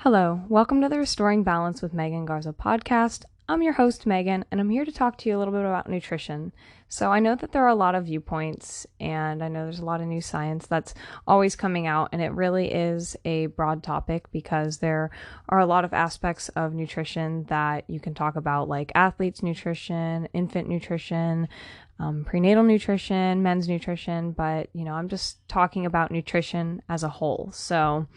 Hello, welcome to the Restoring Balance with Megan Garza podcast. I'm your host, Megan, and I'm here to talk to you a little bit about nutrition. So I know that there are a lot of viewpoints, and I know there's a lot of new science that's always coming out, and it really is a broad topic because there are a lot of aspects of nutrition that you can talk about, like athletes' nutrition, infant nutrition, prenatal nutrition, men's nutrition, but, I'm just talking about nutrition as a whole. So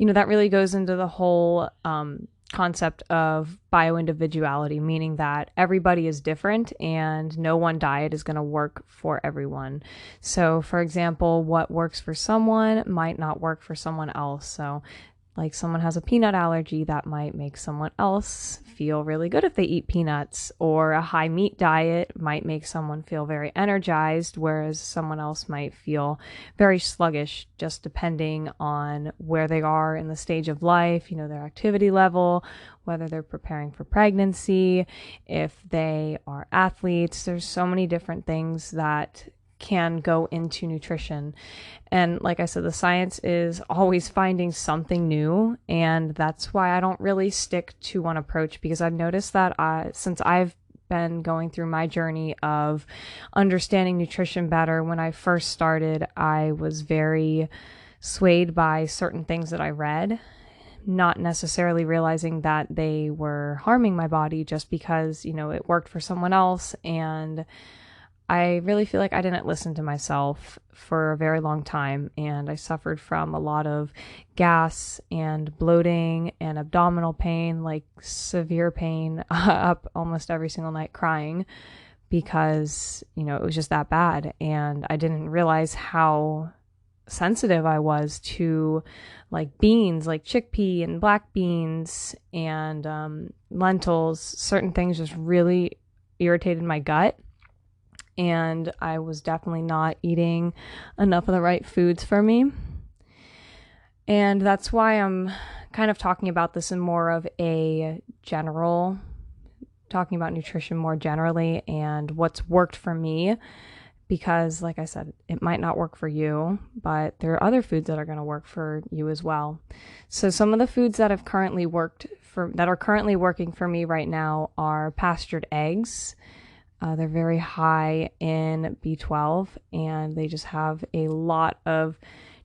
that really goes into the whole concept of bio-individuality, meaning that everybody is different and no one diet is going to work for everyone. So, for example, what works for someone might not work for someone else. So, like someone has a peanut allergy, that might make someone else feel really good if they eat peanuts, or a high meat diet might make someone feel very energized, whereas someone else might feel very sluggish, just depending on where they are in the stage of life, their activity level, whether they're preparing for pregnancy, if they are athletes. There's so many different things that can go into nutrition. And like I said, the science is always finding something new. And that's why I don't really stick to one approach, because I've noticed that since I've been going through my journey of understanding nutrition better, when I first started, I was very swayed by certain things that I read, not necessarily realizing that they were harming my body just because, it worked for someone else. And I really feel like I didn't listen to myself for a very long time, and I suffered from a lot of gas and bloating and abdominal pain, like severe pain, up almost every single night crying because, it was just that bad. And I didn't realize how sensitive I was to like beans, like chickpea and black beans and lentils. Certain things just really irritated my gut. And I was definitely not eating enough of the right foods for me. And that's why I'm kind of talking about this in more of a general, talking about nutrition more generally and what's worked for me. Because like I said, it might not work for you, but there are other foods that are going to work for you as well. So some of the foods that are currently working for me right now are pastured eggs. They're very high in B12, and they just have a lot of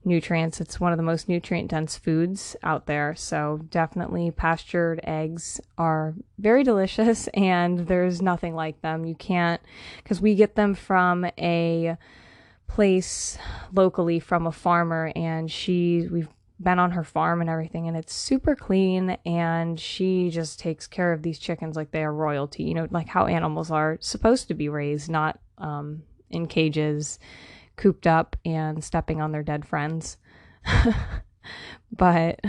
nutrients. It's one of the most nutrient-dense foods out there. So definitely pastured eggs are very delicious, and there's nothing like them. You can't, because we get them from a place locally from a farmer, and we've been on her farm and everything, and it's super clean, and she just takes care of these chickens like they are royalty, like how animals are supposed to be raised, not in cages, cooped up and stepping on their dead friends. But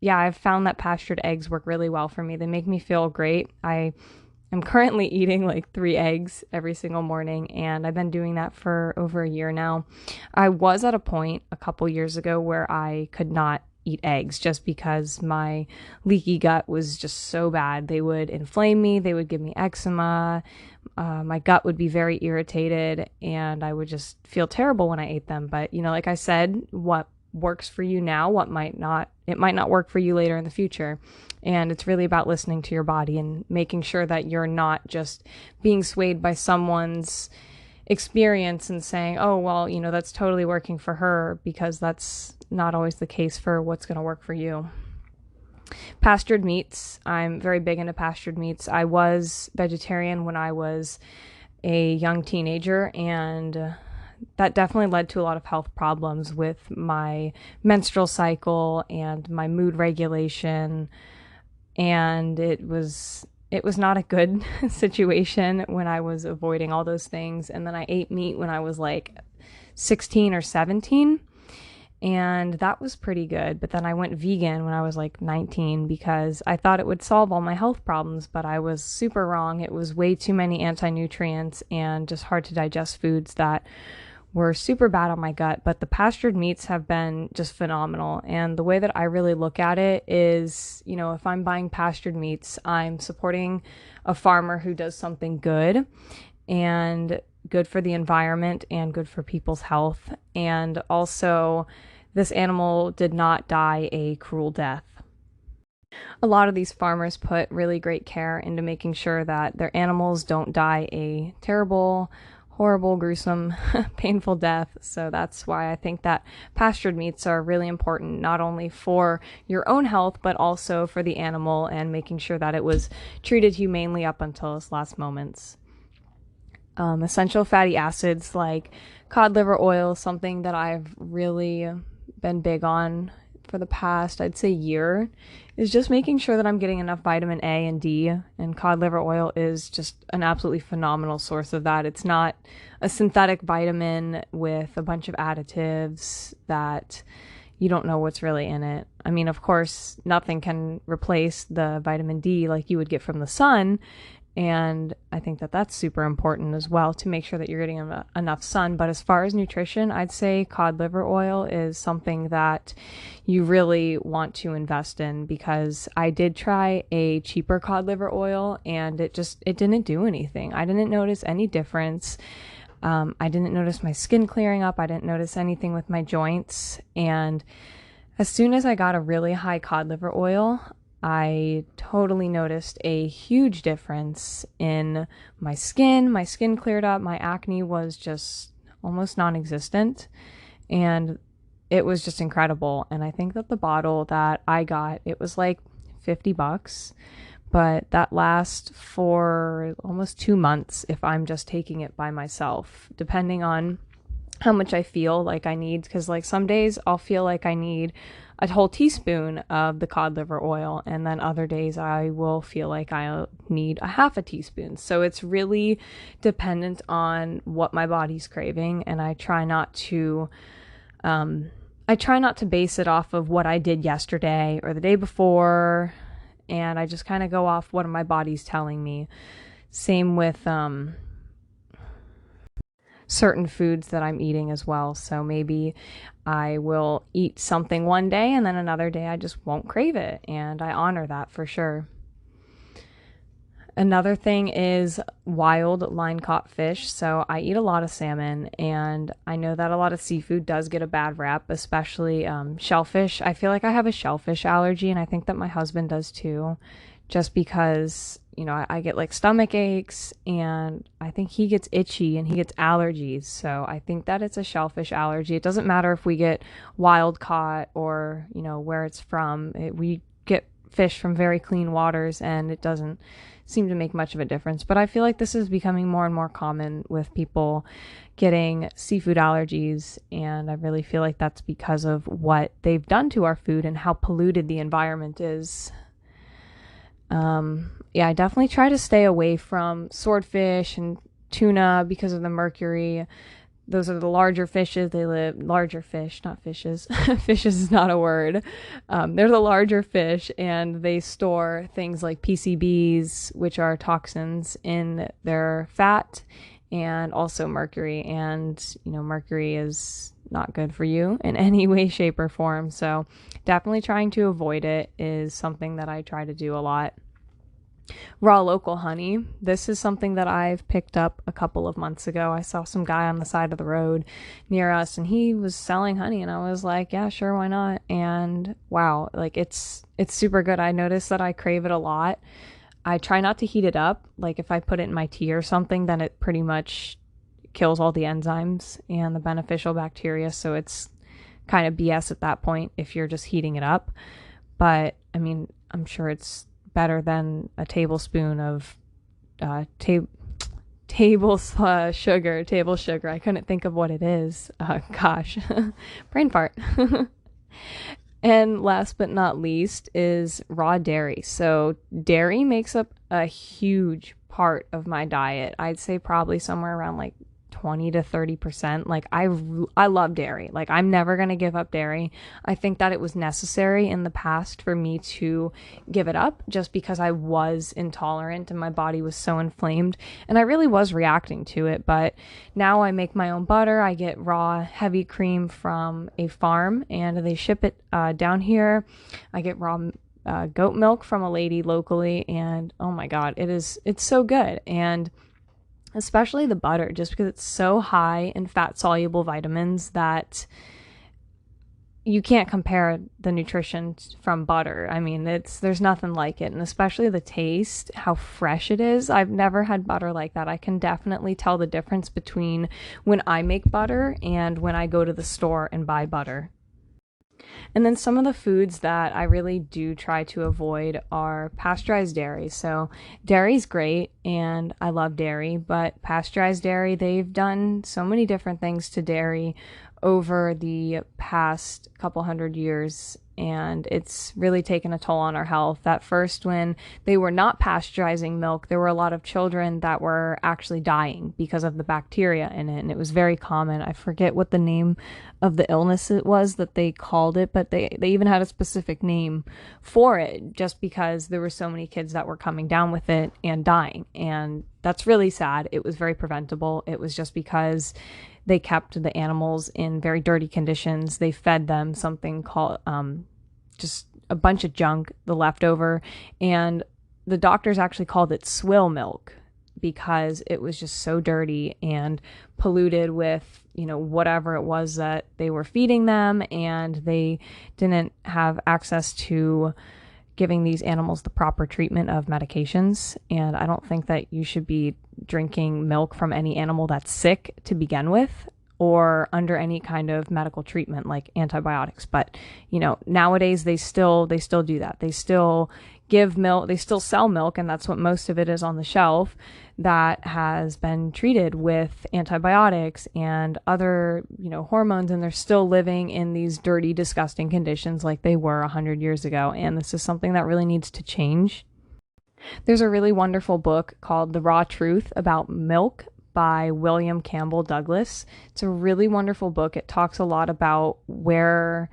yeah, I've found that pastured eggs work really well for me. They make me feel great. I'm currently eating like 3 eggs every single morning, and I've been doing that for over a year now. I was at a point a couple years ago where I could not eat eggs just because my leaky gut was just so bad. They would inflame me, they would give me eczema, my gut would be very irritated, and I would just feel terrible when I ate them. But, like I said, what works for you now, it might not work for you later in the future. And it's really about listening to your body and making sure that you're not just being swayed by someone's experience and saying, oh, well, that's totally working for her, because that's not always the case for what's going to work for you. Pastured meats. I'm very big into pastured meats. I was vegetarian when I was a young teenager, and that definitely led to a lot of health problems with my menstrual cycle and my mood regulation. And it was not a good situation when I was avoiding all those things. And then I ate meat when I was like 16 or 17. And that was pretty good. But then I went vegan when I was like 19 because I thought it would solve all my health problems, but I was super wrong. It was way too many anti-nutrients and just hard to digest foods that were super bad on my gut. But the pastured meats have been just phenomenal. And the way that I really look at it is, if I'm buying pastured meats, I'm supporting a farmer who does something good and good for the environment and good for people's health. And also, this animal did not die a cruel death. A lot of these farmers put really great care into making sure that their animals don't die a terrible, horrible, gruesome, painful death. So that's why I think that pastured meats are really important, not only for your own health, but also for the animal and making sure that it was treated humanely up until its last moments. Essential fatty acids like cod liver oil, something that I've really been big on for the past, I'd say, year, is just making sure that I'm getting enough vitamin A and D, and cod liver oil is just an absolutely phenomenal source of that. It's not a synthetic vitamin with a bunch of additives that you don't know what's really in it. I mean, of course, nothing can replace the vitamin D like you would get from the sun, and I think that that's super important as well, to make sure that you're getting enough sun. But as far as nutrition, I'd say cod liver oil is something that you really want to invest in, because I did try a cheaper cod liver oil and it didn't do anything. I didn't notice any difference. I didn't notice my skin clearing up. I didn't notice anything with my joints. And as soon as I got a really high cod liver oil, I totally noticed a huge difference in my skin. My skin cleared up. My acne was just almost non-existent. And it was just incredible. And I think that the bottle that I got, it was like $50, but that lasts for almost 2 months if I'm just taking it by myself, depending on how much I feel like I need. Because like some days I'll feel like I need a whole teaspoon of the cod liver oil, and then other days I will feel like I need a half a teaspoon. So it's really dependent on what my body's craving, and I try not to base it off of what I did yesterday or the day before, and I just kind of go off what my body's telling me. Same with certain foods that I'm eating as well. So maybe I will eat something one day and then another day I just won't crave it, and I honor that for sure. Another thing is wild line caught fish. So I eat a lot of salmon, and I know that a lot of seafood does get a bad rap, especially shellfish. I feel like I have a shellfish allergy, and I think that my husband does too, just because, you know, I get like stomach aches, and I think he gets itchy and he gets allergies. So I think that it's a shellfish allergy. It doesn't matter if we get wild caught or, you know, where it's from. We get fish from very clean waters, and it doesn't seem to make much of a difference. But I feel like this is becoming more and more common with people getting seafood allergies, and I really feel like that's because of what they've done to our food and how polluted the environment is. Yeah, I definitely try to stay away from swordfish and tuna because of the mercury. Those are the larger fishes. Larger fish, not fishes. Fishes is not a word. They're the larger fish, and they store things like PCBs, which are toxins, in their fat, and also mercury. And, you know, mercury is not good for you in any way, shape, or form. So definitely trying to avoid it is something that I try to do a lot. Raw local honey. This is something that I've picked up a couple of months ago. I saw some guy on the side of the road near us, and he was selling honey, and I was like, yeah, sure, why not? And wow, like it's super good. I noticed that I crave it a lot. I try not to heat it up. Like if I put it in my tea or something, then it pretty much kills all the enzymes and the beneficial bacteria. So it's kind of BS at that point if you're just heating it up. But I mean, I'm sure it's better than a tablespoon of table sugar. I couldn't think of what it is. Gosh, brain fart. And last but not least is raw dairy. So dairy makes up a huge part of my diet. I'd say probably somewhere around like 20 to 30%. Like I love dairy. Like I'm never going to give up dairy. I think that it was necessary in the past for me to give it up, just because I was intolerant and my body was so inflamed, and I really was reacting to it. But now I make my own butter. I get raw heavy cream from a farm, and they ship it down here. I get raw goat milk from a lady locally, and oh my God, it's so good. And especially the butter, just because it's so high in fat soluble vitamins that you can't compare the nutrition from butter. I mean, there's nothing like it, and especially the taste, how fresh it is. I've never had butter like that. I can definitely tell the difference between when I make butter and when I go to the store and buy butter. And then some of the foods that I really do try to avoid are pasteurized dairy. So dairy's great and I love dairy, but pasteurized dairy, they've done so many different things to dairy over the past couple hundred years, and it's really taken a toll on our health. At first, when they were not pasteurizing milk, there were a lot of children that were actually dying because of the bacteria in it, and it was very common. I forget what the name of the illness it was that they called it, but they even had a specific name for it, just because there were so many kids that were coming down with it and dying, and that's really sad. It was very preventable. It was just because they kept the animals in very dirty conditions. They fed them something called just a bunch of junk, the leftover, and the doctors actually called it swill milk because it was just so dirty and polluted with, whatever it was that they were feeding them, and they didn't have access to giving these animals the proper treatment of medications. And I don't think that you should be drinking milk from any animal that's sick to begin with, or under any kind of medical treatment like antibiotics. But, nowadays they still do that. They still give milk, they still sell milk, and that's what most of it is on the shelf, that has been treated with antibiotics and other, hormones, and they're still living in these dirty, disgusting conditions like they were 100 years ago. And this is something that really needs to change. There's a really wonderful book called The Raw Truth About Milk by William Campbell Douglas. It's a really wonderful book. It talks a lot about where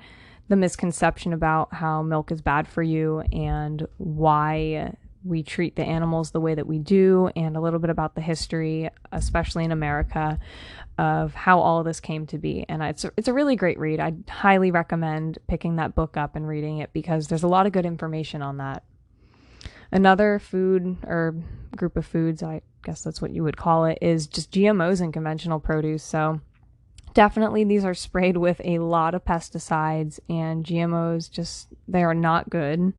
the misconception about how milk is bad for you and why we treat the animals the way that we do, and a little bit about the history, especially in America, of how all of this came to be. And it's a really great read. I highly recommend picking that book up and reading it because there's a lot of good information on that. Another food or group of foods, I guess that's what you would call it, is just GMOs in conventional produce. So definitely these are sprayed with a lot of pesticides, and GMOs they are not good.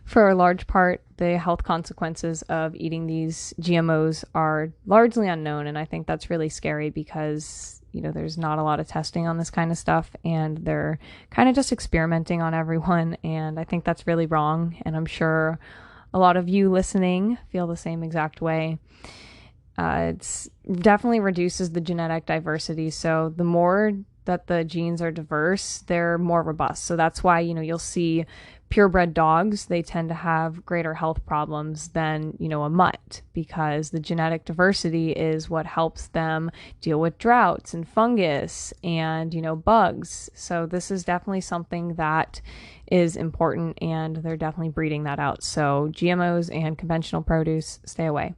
For a large part, the health consequences of eating these GMOs are largely unknown, and I think that's really scary because, there's not a lot of testing on this kind of stuff, and they're kind of just experimenting on everyone, and I think that's really wrong, and I'm sure a lot of you listening feel the same exact way. It's definitely reduces the genetic diversity, so the more that the genes are diverse, they're more robust. So that's why, you'll see purebred dogs, they tend to have greater health problems than, a mutt, because the genetic diversity is what helps them deal with droughts and fungus and, bugs. So this is definitely something that is important, and they're definitely breeding that out. So GMOs and conventional produce, stay away.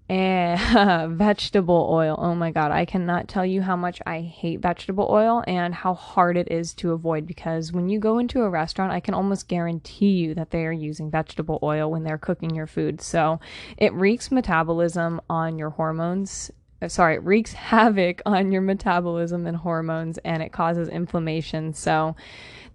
And vegetable oil. Oh my God, I cannot tell you how much I hate vegetable oil and how hard it is to avoid, because when you go into a restaurant, I can almost guarantee you that they are using vegetable oil when they're cooking your food. So it wreaks metabolism on your hormones. It wreaks havoc on your metabolism and hormones, and it causes inflammation. So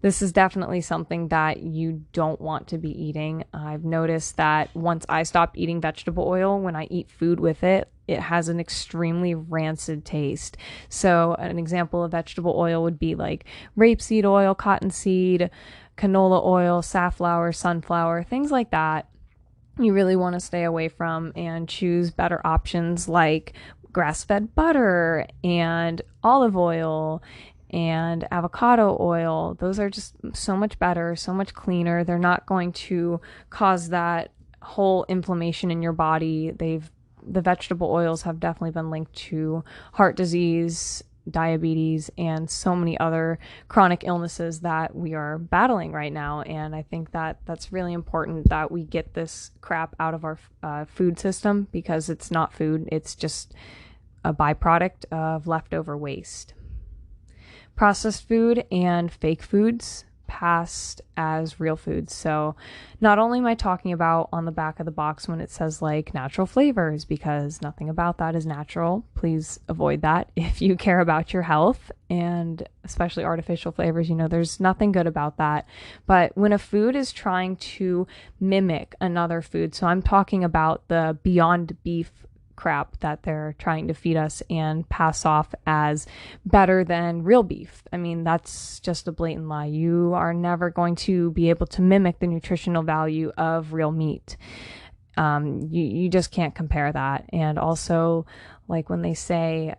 this is definitely something that you don't want to be eating. I've noticed that once I stopped eating vegetable oil, when I eat food with it, it has an extremely rancid taste. So an example of vegetable oil would be like rapeseed oil, cottonseed, canola oil, safflower, sunflower, things like that. You really want to stay away from and choose better options like grass-fed butter and olive oil and avocado oil. Those are just so much better, so much cleaner. They're not going to cause that whole inflammation in your body. The vegetable oils have definitely been linked to heart disease, diabetes, and so many other chronic illnesses that we are battling right now. And I think that that's really important that we get this crap out of our food system, because it's not food. It's just a byproduct of leftover waste. Processed food and fake foods, passed as real foods. So not only am I talking about on the back of the box when it says like natural flavors, because nothing about that is natural. Please avoid that if you care about your health, and especially artificial flavors. There's nothing good about that. But when a food is trying to mimic another food, so I'm talking about the Beyond Beef crap that they're trying to feed us and pass off as better than real beef. I mean, that's just a blatant lie. You are never going to be able to mimic the nutritional value of real meat. You just can't compare that. And also, like when they say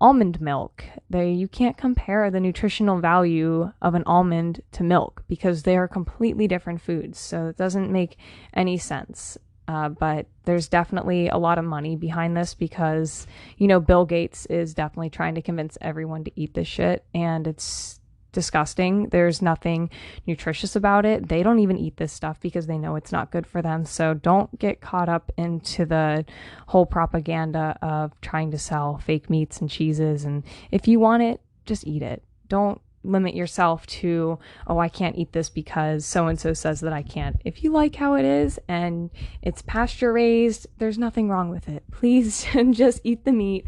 almond milk, you can't compare the nutritional value of an almond to milk because they are completely different foods. So it doesn't make any sense. But there's definitely a lot of money behind this because, Bill Gates is definitely trying to convince everyone to eat this shit, and it's disgusting. There's nothing nutritious about it. They don't even eat this stuff because they know it's not good for them. So don't get caught up into the whole propaganda of trying to sell fake meats and cheeses. And if you want it, just eat it. Don't limit yourself to, oh, I can't eat this because so-and-so says that I can't. If you like how it is and it's pasture raised, there's nothing wrong with it. Please just eat the meat.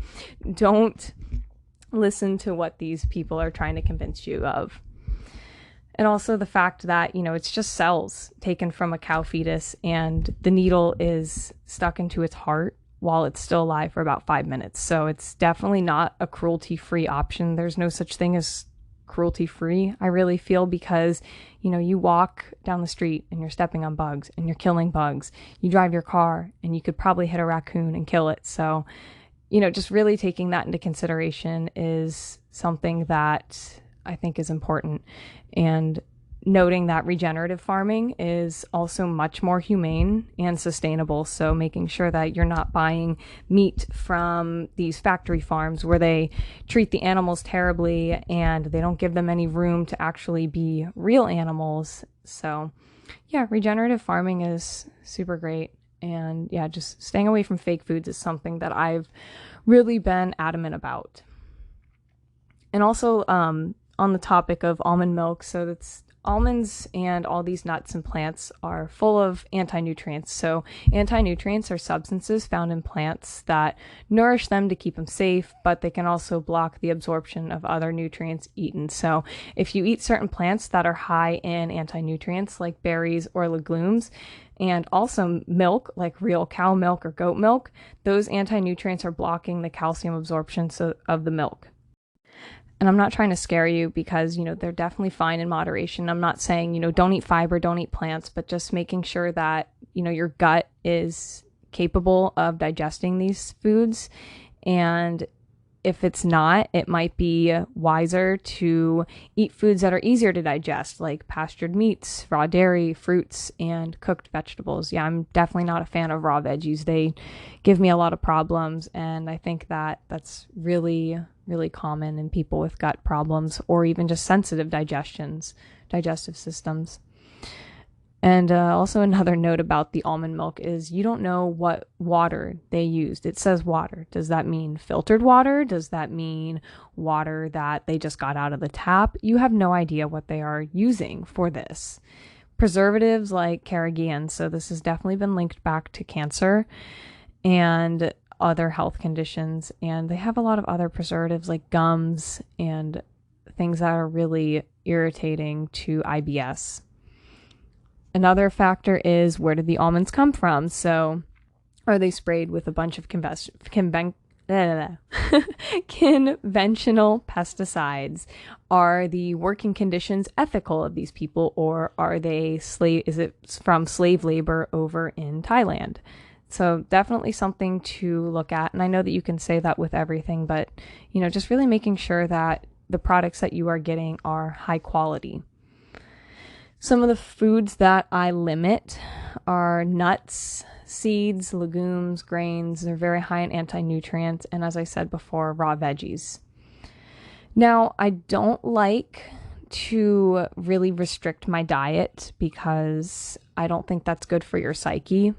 Don't listen to what these people are trying to convince you of. And also the fact that, it's just cells taken from a cow fetus and the needle is stuck into its heart while it's still alive for about 5 minutes. So it's definitely not a cruelty-free option. There's no such thing as cruelty-free, I really feel, because you walk down the street and you're stepping on bugs and you're killing bugs. You drive your car and you could probably hit a raccoon and kill it. So just really taking that into consideration is something that I think is important, and noting that regenerative farming is also much more humane and sustainable. So making sure that you're not buying meat from these factory farms where they treat the animals terribly and they don't give them any room to actually be real animals. So yeah, regenerative farming is super great. And yeah, just staying away from fake foods is something that I've really been adamant about. And also on the topic of almond milk, so that's almonds and all these nuts and plants are full of anti-nutrients. So anti-nutrients are substances found in plants that nourish them to keep them safe, but they can also block the absorption of other nutrients eaten. So if you eat certain plants that are high in anti-nutrients, like berries or legumes, and also milk, like real cow milk or goat milk, those anti-nutrients are blocking the calcium absorption of the milk. And I'm not trying to scare you because, they're definitely fine in moderation. I'm not saying, don't eat fiber, don't eat plants, but just making sure that, your gut is capable of digesting these foods. And if it's not, it might be wiser to eat foods that are easier to digest, like pastured meats, raw dairy, fruits, and cooked vegetables. Yeah, I'm definitely not a fan of raw veggies. They give me a lot of problems, and I think that that's really common in people with gut problems or even just sensitive digestive systems. And also another note about the almond milk is you don't know what water they used. It says water. Does that mean filtered water? Does that mean water that they just got out of the tap? You have no idea what they are using for this. Preservatives like carrageenan, so this has definitely been linked back to cancer and other health conditions, and they have a lot of other preservatives like gums and things that are really irritating to IBS. Another factor is, where did the almonds come from? So are they sprayed with a bunch of conventional pesticides? Are the working conditions ethical of these people, or are they is it from slave labor over in Thailand? So definitely something to look at. And I know that you can say that with everything, but just really making sure that the products that you are getting are high quality. Some of the foods that I limit are nuts, seeds, legumes, grains. They're very high in anti-nutrients. And as I said before, raw veggies. Now, I don't like to really restrict my diet because I don't think that's good for your psyche.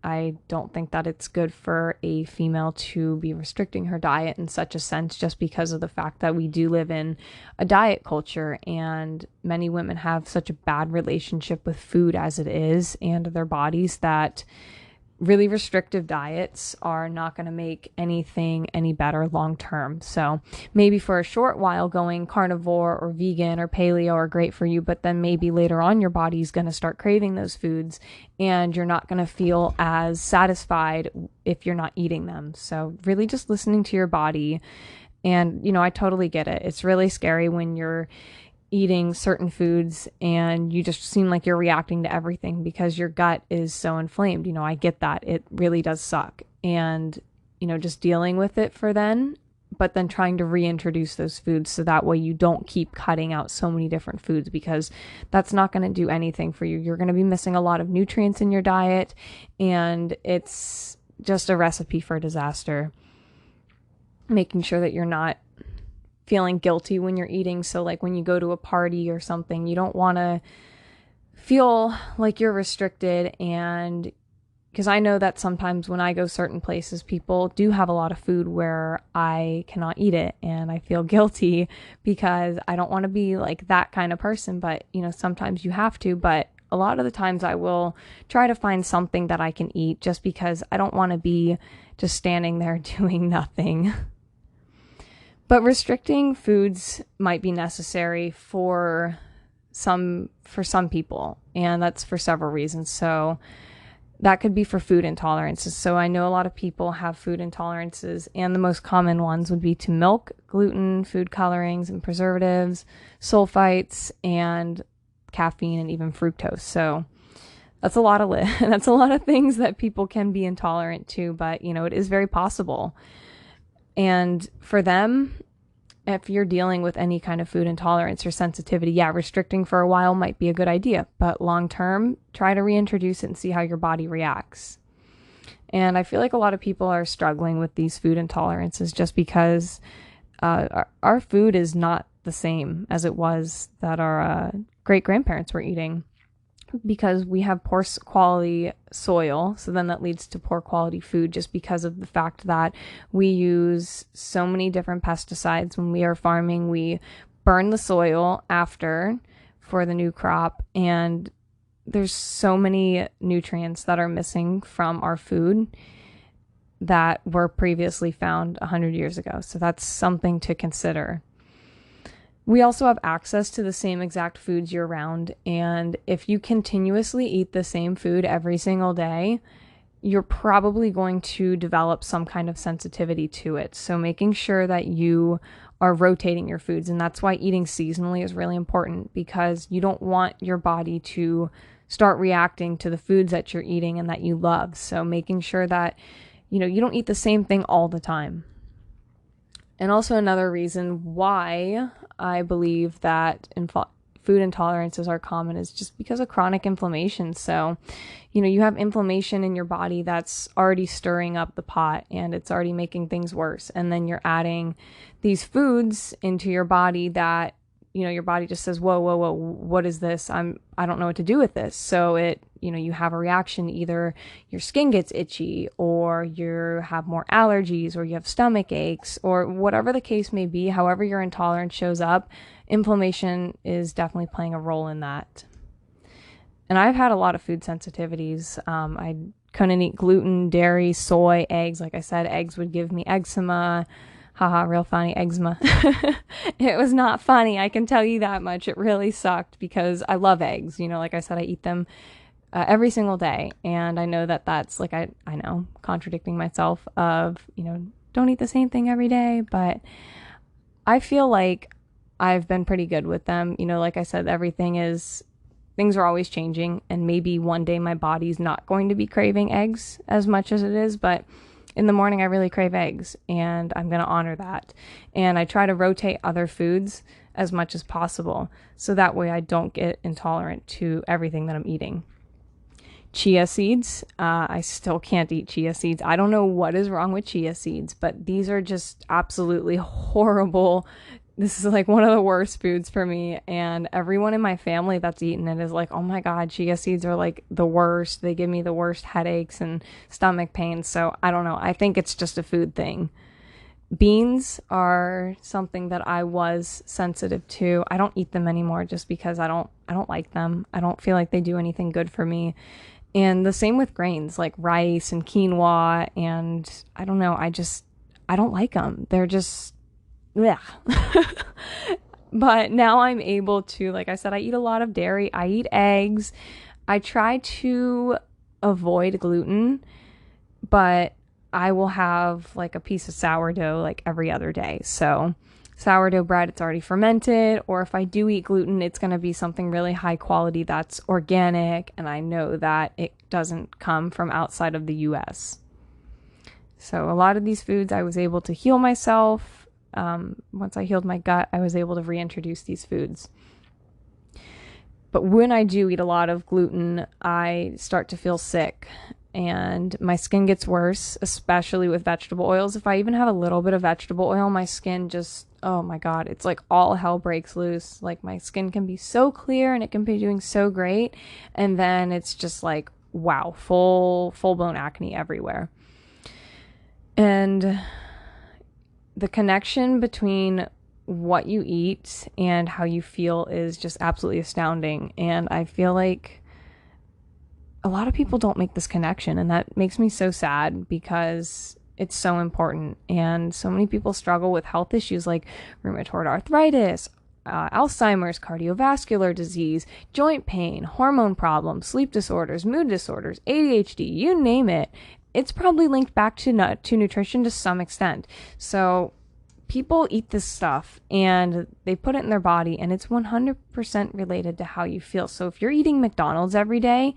I don't think that it's good for a female to be restricting her diet in such a sense, just because of the fact that we do live in a diet culture, and many women have such a bad relationship with food as it is and their bodies that really restrictive diets are not going to make anything any better long term. So maybe for a short while going carnivore or vegan or paleo are great for you, but then maybe later on your body's going to start craving those foods and you're not going to feel as satisfied if you're not eating them. So really just listening to your body. And, I totally get it. It's really scary when you're eating certain foods and you just seem like you're reacting to everything because your gut is so inflamed. I get that. It really does suck. And, just dealing with it for then, but then trying to reintroduce those foods so that way you don't keep cutting out so many different foods, because that's not going to do anything for you. You're going to be missing a lot of nutrients in your diet, and it's just a recipe for disaster. Making sure that you're not feeling guilty when you're eating. So like when you go to a party or something, you don't want to feel like you're restricted. And because I know that sometimes when I go certain places, people do have a lot of food where I cannot eat it, and I feel guilty because I don't want to be like that kind of person. But sometimes you have to. But a lot of the times I will try to find something that I can eat, just because I don't want to be just standing there doing nothing. But restricting foods might be necessary for some people, and that's for several reasons. So that could be for food intolerances. So I know a lot of people have food intolerances, and the most common ones would be to milk, gluten, food colorings and preservatives, sulfites, and caffeine, and even fructose. So that's a lot of that's a lot of things that people can be intolerant to, but it is very possible. And for them, if you're dealing with any kind of food intolerance or sensitivity, restricting for a while might be a good idea, but long term, try to reintroduce it and see how your body reacts. And I feel like a lot of people are struggling with these food intolerances just because our food is not the same as it was that our great-grandparents were eating, because we have poor quality soil. So then that leads to poor quality food, just because of the fact that we use so many different pesticides when we are farming. We burn the soil after for the new crop, and there's so many nutrients that are missing from our food that were previously found 100 years ago. So that's something to consider. We also have access to the same exact foods year round, and if you continuously eat the same food every single day, you're probably going to develop some kind of sensitivity to it. So making sure that you are rotating your foods, and that's why eating seasonally is really important, because you don't want your body to start reacting to the foods that you're eating and that you love. So making sure that you don't eat the same thing all the time. And also another reason why I believe that food intolerances are common is just because of chronic inflammation. So, you have inflammation in your body that's already stirring up the pot, and it's already making things worse. And then you're adding these foods into your body that, your body just says, whoa, what is this? I don't know what to do with this. So you have a reaction. Either your skin gets itchy, or you have more allergies, or you have stomach aches, or whatever the case may be. However your intolerance shows up, inflammation is definitely playing a role in that. And I've had a lot of food sensitivities. I couldn't eat gluten, dairy, soy, eggs. Like I said, eggs would give me eczema. Haha, real funny, eczema. It was not funny, I can tell you that much. It really sucked, because I love eggs. Like I said, I eat them every single day. And I know that that's like, I know, contradicting myself of, don't eat the same thing every day. But I feel like I've been pretty good with them. Like I said, things are always changing. And maybe one day my body's not going to be craving eggs as much as it is. But in the morning, I really crave eggs, and I'm going to honor that. And I try to rotate other foods as much as possible, so that way I don't get intolerant to everything that I'm eating. Chia seeds, I still can't eat chia seeds. I don't know what is wrong with chia seeds, but these are just absolutely horrible this is like one of the worst foods for me. And everyone in my family that's eaten it is like, oh my God, chia seeds are like the worst. They give me the worst headaches and stomach pains. So I don't know. I think it's just a food thing. Beans are something that I was sensitive to. I don't eat them anymore just because I don't like them. I don't feel like they do anything good for me. And the same with grains like rice and quinoa, and I don't know, I don't like them. They're just yeah. But now I'm able to, like I said, I eat a lot of dairy. I eat eggs. I try to avoid gluten, but I will have like a piece of sourdough like every other day. So sourdough bread, it's already fermented, or if I do eat gluten, it's going to be something really high quality that's organic, and I know that it doesn't come from outside of the US. So a lot of these foods I was able to heal myself. Once I healed my gut, I was able to reintroduce these foods. But when I do eat a lot of gluten, I start to feel sick and my skin gets worse, especially with vegetable oils. If I even have a little bit of vegetable oil, my skin just, oh my God, it's like all hell breaks loose. Like my skin can be so clear and it can be doing so great. And then it's just like, wow, full blown acne everywhere. And the connection between what you eat and how you feel is just absolutely astounding. And I feel like a lot of people don't make this connection, and that makes me so sad because it's so important. And so many people struggle with health issues like rheumatoid arthritis, Alzheimer's, cardiovascular disease, joint pain, hormone problems, sleep disorders, mood disorders, ADHD, you name it. It's probably linked back to nutrition to some extent. So people eat this stuff and they put it in their body, and it's 100% related to how you feel. So if you're eating McDonald's every day,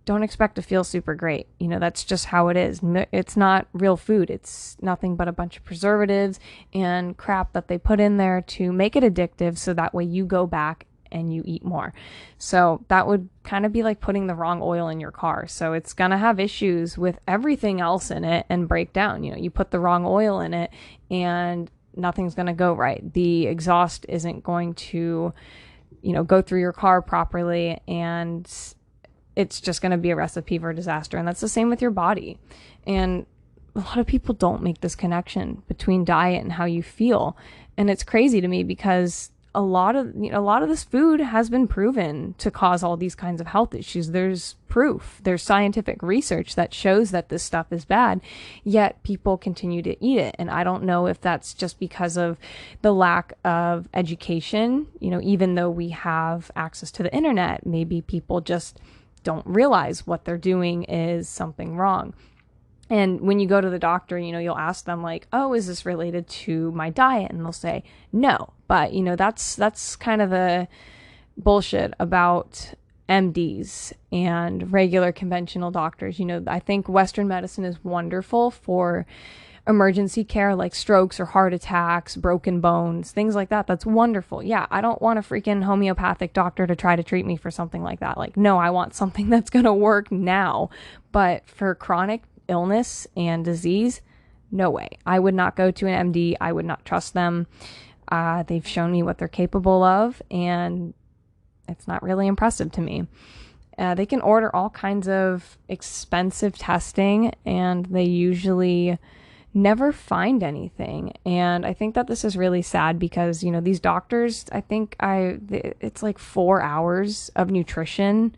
don't expect to feel super great. You know, that's just how it is. It's not real food. It's nothing but a bunch of preservatives and crap that they put in there to make it addictive, so that way you go back and you eat more. So that would kind of be like putting the wrong oil in your car. So it's going to have issues with everything else in it and break down. You know, you put the wrong oil in it and nothing's going to go right. The exhaust isn't going to, go through your car properly, and it's just going to be a recipe for disaster. And that's the same with your body. And a lot of people don't make this connection between diet and how you feel. And it's crazy to me because a lot of this food has been proven to cause all these kinds of health issues. There's proof, there's scientific research that shows that this stuff is bad, yet people continue to eat it. And I don't know if that's just because of the lack of education. Even though we have access to the internet, maybe people just don't realize what they're doing is something wrong. And when you go to the doctor, you'll ask them like, oh, is this related to my diet? And they'll say no. But, that's kind of the bullshit about MDs and regular conventional doctors. I think Western medicine is wonderful for emergency care like strokes or heart attacks, broken bones, things like that. That's wonderful. Yeah, I don't want a freaking homeopathic doctor to try to treat me for something like that. Like, no, I want something that's going to work now. But for chronic illness and disease, no way. I would not go to an MD. I would not trust them. They've shown me what they're capable of, and it's not really impressive to me. They can order all kinds of expensive testing, and they usually never find anything. And I think that this is really sad because, these doctors, it's like 4 hours of nutrition,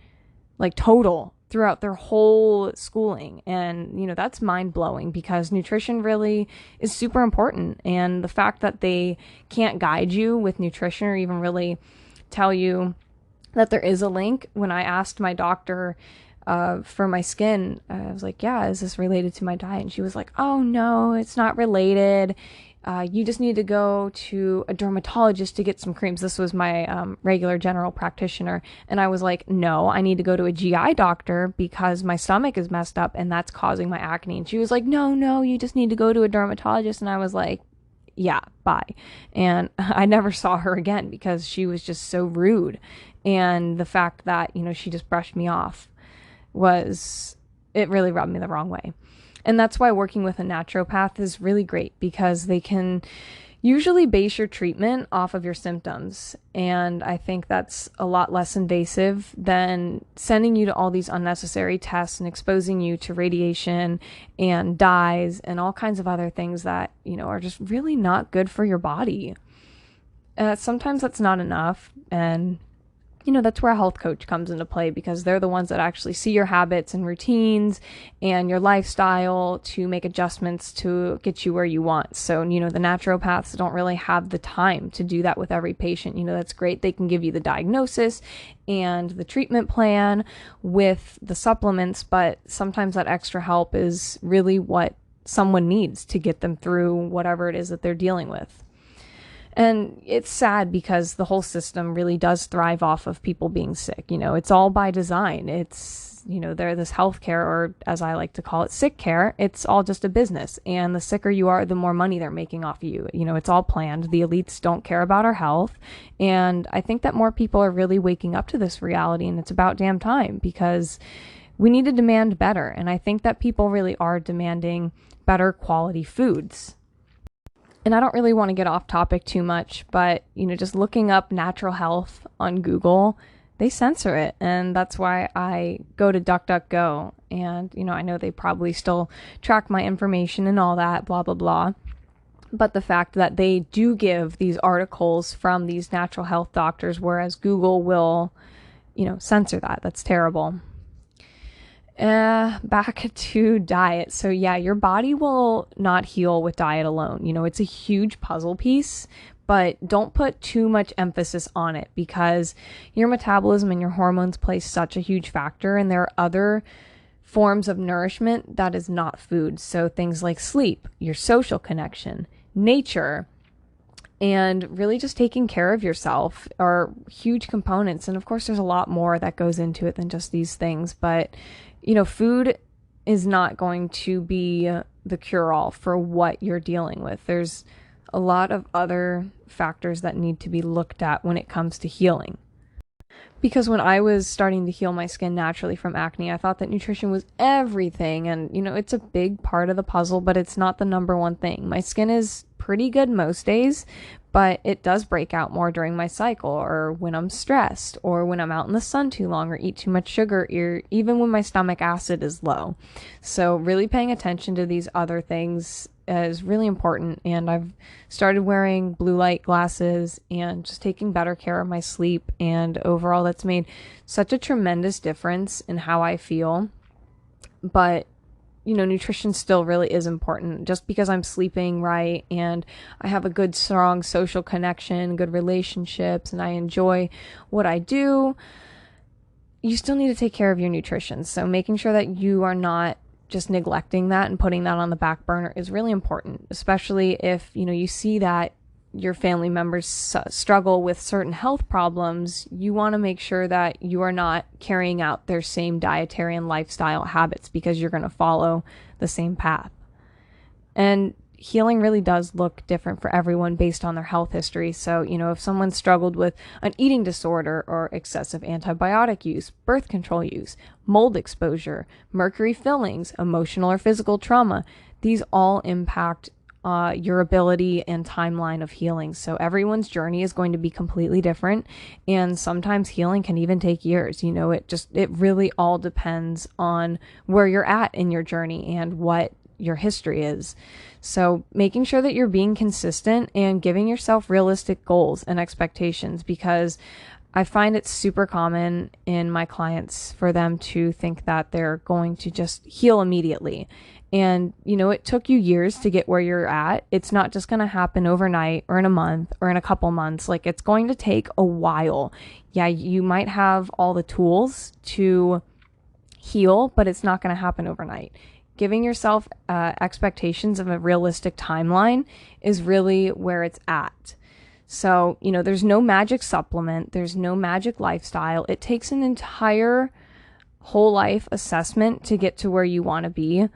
like total, throughout their whole schooling. And, that's mind-blowing because nutrition really is super important. And the fact that they can't guide you with nutrition or even really tell you that there is a link. When I asked my doctor for my skin, I was like, yeah, is this related to my diet? And she was like, oh no, it's not related. You just need to go to a dermatologist to get some creams. This was my regular general practitioner. And I was like, no, I need to go to a GI doctor because my stomach is messed up and that's causing my acne. And she was like, no, you just need to go to a dermatologist. And I was like, yeah, bye. And I never saw her again because she was just so rude. And the fact that, she just brushed me off it really rubbed me the wrong way. And that's why working with a naturopath is really great because they can, usually base your treatment off of your symptoms. And I think that's a lot less invasive than sending you to all these unnecessary tests and exposing you to radiation and dyes and all kinds of other things that, are just really not good for your body. Sometimes that's not enough. And that's where a health coach comes into play, because they're the ones that actually see your habits and routines and your lifestyle to make adjustments to get you where you want. So, the naturopaths don't really have the time to do that with every patient. That's great. They can give you the diagnosis and the treatment plan with the supplements, but sometimes that extra help is really what someone needs to get them through whatever it is that they're dealing with. And it's sad because the whole system really does thrive off of people being sick. It's all by design. It's, they're this healthcare, or as I like to call it, sick care. It's all just a business. And the sicker you are, the more money they're making off of you. It's all planned. The elites don't care about our health. And I think that more people are really waking up to this reality, and it's about damn time, because we need to demand better. And I think that people really are demanding better quality foods. And I don't really want to get off topic too much, but, just looking up natural health on Google, they censor it. And that's why I go to DuckDuckGo. And, I know they probably still track my information and all that, blah, blah, blah. But the fact that they do give these articles from these natural health doctors, whereas Google will, censor that. That's terrible. Back to diet. So yeah, your body will not heal with diet alone. It's a huge puzzle piece, but don't put too much emphasis on it, because your metabolism and your hormones play such a huge factor, and there are other forms of nourishment that is not food. So things like sleep, your social connection, nature, and really just taking care of yourself are huge components. And of course, there's a lot more that goes into it than just these things, but food is not going to be the cure-all for what you're dealing with. There's a lot of other factors that need to be looked at when it comes to healing. Because when I was starting to heal my skin naturally from acne, I thought that nutrition was everything. And, it's a big part of the puzzle, but it's not the number one thing. My skin is pretty good most days, but it does break out more during my cycle, or when I'm stressed, or when I'm out in the sun too long, or eat too much sugar, or even when my stomach acid is low. So really paying attention to these other things is really important. And I've started wearing blue light glasses and just taking better care of my sleep. And overall, that's made such a tremendous difference in how I feel. But nutrition still really is important. Just because I'm sleeping right and I have a good, strong social connection, good relationships, and I enjoy what I do, you still need to take care of your nutrition. So making sure that you are not just neglecting that and putting that on the back burner is really important, especially if, you see that your family members struggle with certain health problems. You want to make sure that you are not carrying out their same dietary and lifestyle habits, because you're going to follow the same path. And healing really does look different for everyone based on their health history. So, if someone struggled with an eating disorder, or excessive antibiotic use, birth control use, mold exposure, mercury fillings, emotional or physical trauma, these all impact your ability and timeline of healing. So everyone's journey is going to be completely different, and sometimes healing can even take years. It really all depends on where you're at in your journey and what your history is. So making sure that you're being consistent and giving yourself realistic goals and expectations, because I find it's super common in my clients for them to think that they're going to just heal immediately. And, it took you years to get where you're at. It's not just going to happen overnight, or in a month, or in a couple months. Like, it's going to take a while. Yeah, you might have all the tools to heal, but it's not going to happen overnight. Giving yourself expectations of a realistic timeline is really where it's at. So, there's no magic supplement. There's no magic lifestyle. It takes an entire whole life assessment to get to where you want to be.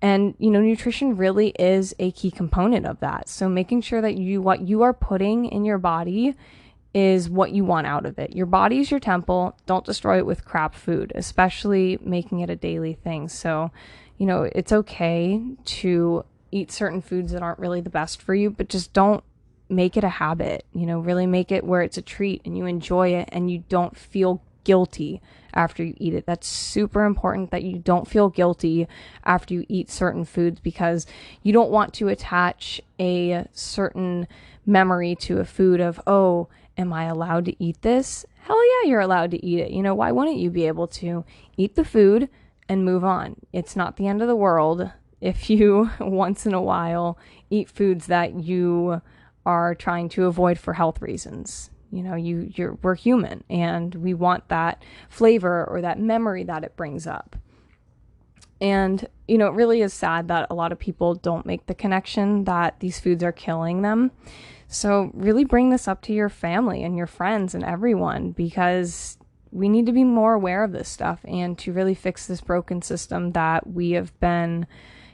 And, nutrition really is a key component of that. So making sure that what you are putting in your body is what you want out of it. Your body is your temple. Don't destroy it with crap food, especially making it a daily thing. So, it's okay to eat certain foods that aren't really the best for you, but just don't make it a habit, really make it where it's a treat and you enjoy it and you don't feel guilty after you eat it. That's super important, that you don't feel guilty after you eat certain foods, because you don't want to attach a certain memory to a food of, oh, am I allowed to eat this? Hell yeah, you're allowed to eat it. Why wouldn't you be able to eat the food and move on? It's not the end of the world if you once in a while eat foods that you are trying to avoid for health reasons. We're human and we want that flavor or that memory that it brings up. And, it really is sad that a lot of people don't make the connection that these foods are killing them. So really bring this up to your family and your friends and everyone, because we need to be more aware of this stuff and to really fix this broken system that we have been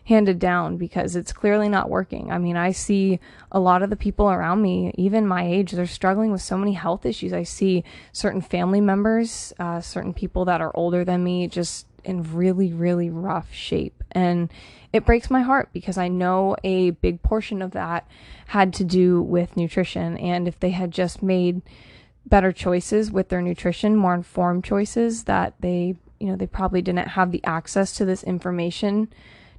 handed down, because it's clearly not working. I mean, I see a lot of the people around me, even my age, they're struggling with so many health issues. I see certain family members, certain people that are older than me, just in really, really rough shape. And it breaks my heart, because I know a big portion of that had to do with nutrition. And if they had just made better choices with their nutrition, more informed choices, that they probably didn't have the access to this information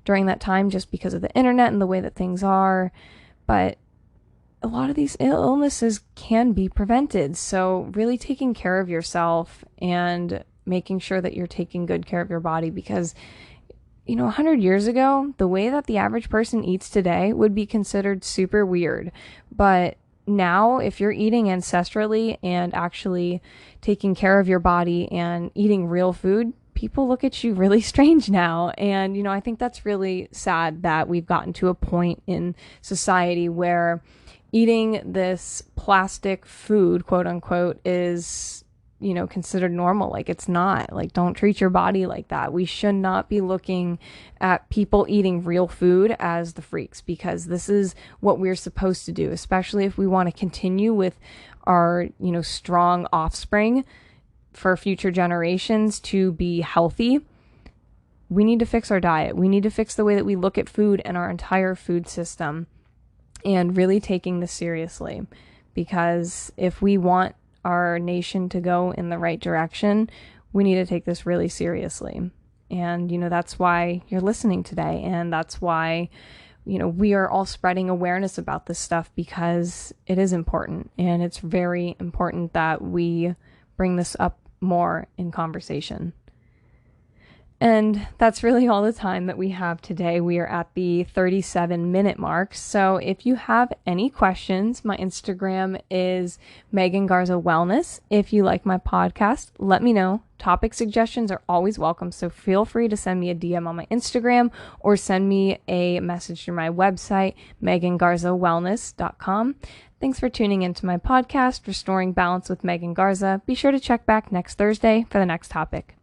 during that time, just because of the internet and the way that things are. But a lot of these illnesses can be prevented. So really taking care of yourself and making sure that you're taking good care of your body, because 100 years ago, the way that the average person eats today would be considered super weird. But now, if you're eating ancestrally and actually taking care of your body and eating real food, people look at you really strange now. And, I think that's really sad that we've gotten to a point in society where eating this plastic food, quote unquote, is considered normal. Like, it's not. Like, don't treat your body like that. We should not be looking at people eating real food as the freaks, because this is what we're supposed to do, especially if we want to continue with our, strong offspring for future generations to be healthy. We need to fix our diet. We need to fix the way that we look at food and our entire food system, and really taking this seriously, because if we want our nation to go in the right direction, we need to take this really seriously. And, that's why you're listening today. And that's why, we are all spreading awareness about this stuff, because it is important. And it's very important that we bring this up more in conversation. And that's really all the time that we have today. We are at the 37-minute mark. So if you have any questions, my Instagram is Megan Garza Wellness. If you like my podcast, let me know. Topic suggestions are always welcome. So feel free to send me a DM on my Instagram or send me a message through my website, megangarzawellness.com. Thanks for tuning into my podcast, Restoring Balance with Megan Garza. Be sure to check back next Thursday for the next topic.